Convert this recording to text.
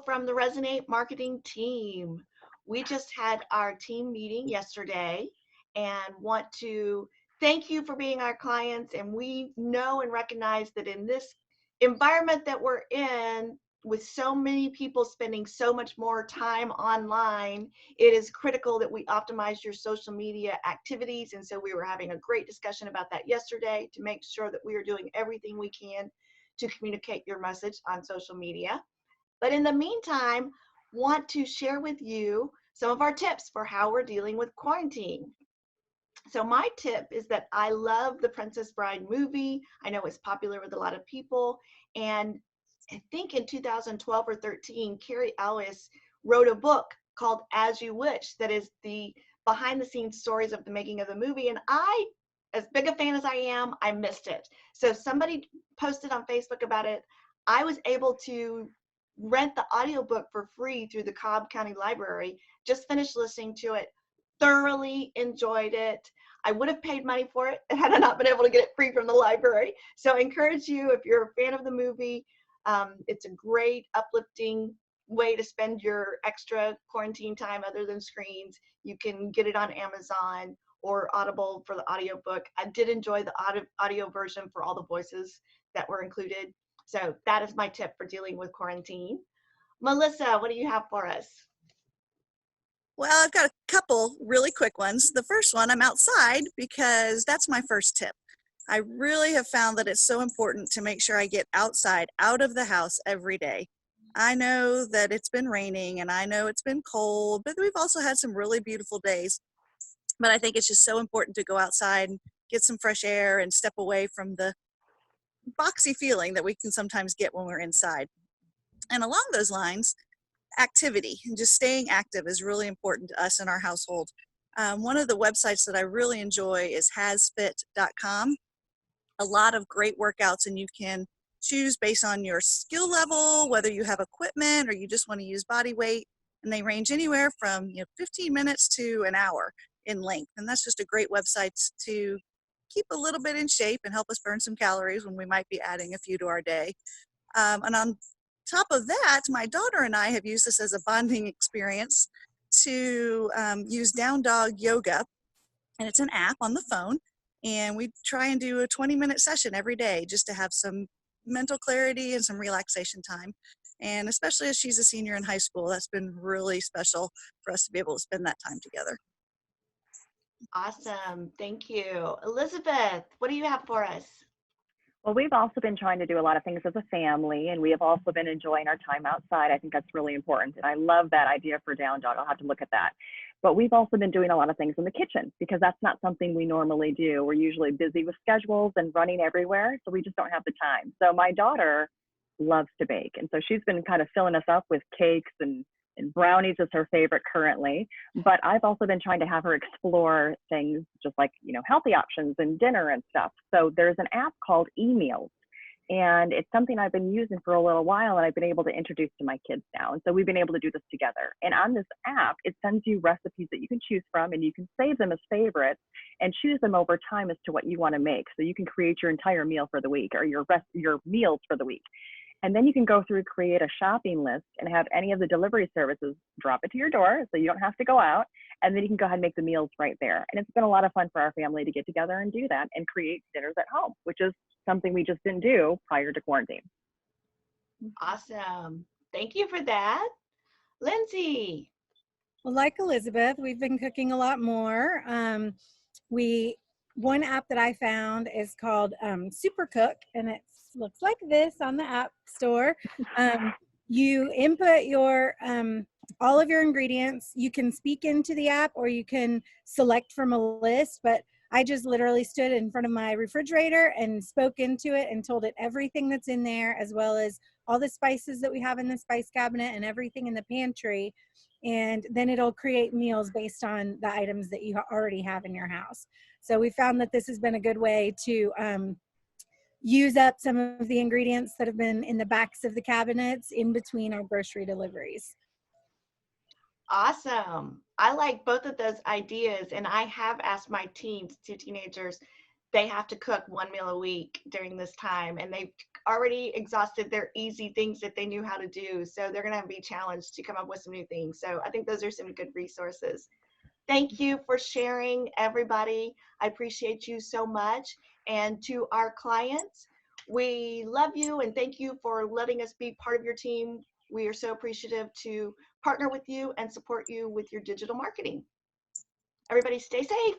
from the Resonate marketing team. We just had our team meeting yesterday and want to thank you for being our clients. And we know and recognize that in this environment that we're in, with so many people spending so much more time online, it is critical that we optimize your social media activities. And so we were having a great discussion about that yesterday to make sure that we are doing everything we can to communicate your message on social media. But in the meantime, want to share with you some of our tips for how we're dealing with quarantine. So my tip is that I love the Princess Bride movie. I know it's popular with a lot of people. And I think in 2012 or 13, Carrie Ellis wrote a book called As You Wish that is the behind the scenes stories of the making of the movie. And I, as big a fan as I am, I missed it. So somebody posted on Facebook about it. I was able to rent the audiobook for free through the Cobb County Library. Just finished listening to it, thoroughly enjoyed it. I would have paid money for it had I not been able to get it free from the library. So I encourage you, if you're a fan of the movie, it's a great uplifting way to spend your extra quarantine time other than screens. You can get it on Amazon or Audible for the audiobook. I did enjoy the audio version for all the voices that were included. So that is my tip for dealing with quarantine. Melissa, what do you have for us? Well, I've got a couple really quick ones. The first one, I'm outside because that's my first tip. I really have found that it's so important to make sure I get outside, out of the house every day. I know that it's been raining and I know it's been cold, but we've also had some really beautiful days. But I think it's just so important to go outside and get some fresh air and step away from the boxy feeling that we can sometimes get when we're inside. And along those lines, activity and just staying active is really important to us in our household. One of the websites that I really enjoy is hasfit.com. A lot of great workouts, and you can choose based on your skill level, whether you have equipment or you just want to use body weight. And they range anywhere from 15 minutes to an hour in length. And that's just a great website to keep a little bit in shape and help us burn some calories when we might be adding a few to our day. And on top of that, my daughter and I have used this as a bonding experience to use Down Dog Yoga, and it's an app on the phone, and we try and do a 20-minute session every day just to have some mental clarity and some relaxation time. And especially as she's a senior in high school, that's been really special for us to be able to spend that time together. Awesome. Thank you. Elizabeth, what do you have for us? Well, we've also been trying to do a lot of things as a family, and we have also been enjoying our time outside. I think that's really important. And I love that idea for Down Dog. I'll have to look at that. But we've also been doing a lot of things in the kitchen because that's not something we normally do. We're usually busy with schedules and running everywhere, so we just don't have the time. So my daughter loves to bake. And so she's been kind of filling us up with cakes and brownies is her favorite currently. But I've also been trying to have her explore things just like, healthy options and dinner and stuff. So there's an app called eMeals. And it's something I've been using for a little while and I've been able to introduce to my kids now. And so we've been able to do this together. And on this app, it sends you recipes that you can choose from and you can save them as favorites and choose them over time as to what you want to make. So you can create your entire meal for the week or your meals for the week. And then you can go through, create a shopping list and have any of the delivery services drop it to your door so you don't have to go out. And then you can go ahead and make the meals right there. And it's been a lot of fun for our family to get together and do that and create dinners at home, which is something we just didn't do prior to quarantine. Awesome. Thank you for that. Lindsay. Well, like Elizabeth, we've been cooking a lot more. One app that I found is called Supercook, and it looks like this on the App Store. You input your all of your ingredients. You can speak into the app or you can select from a list, but I just literally stood in front of my refrigerator and spoke into it and told it everything that's in there, as well as all the spices that we have in the spice cabinet and everything in the pantry. And then it'll create meals based on the items that you already have in your house. So we found that this has been a good way to use up some of the ingredients that have been in the backs of the cabinets in between our grocery deliveries. Awesome. I like both of those ideas. And I have asked my teens, two teenagers, they have to cook one meal a week during this time. And they've already exhausted their easy things that they knew how to do. So they're going to be challenged to come up with some new things. So I think those are some good resources. Thank you for sharing, everybody. I appreciate you so much. And to our clients, we love you and thank you for letting us be part of your team. We are so appreciative to partner with you and support you with your digital marketing. Everybody stay safe.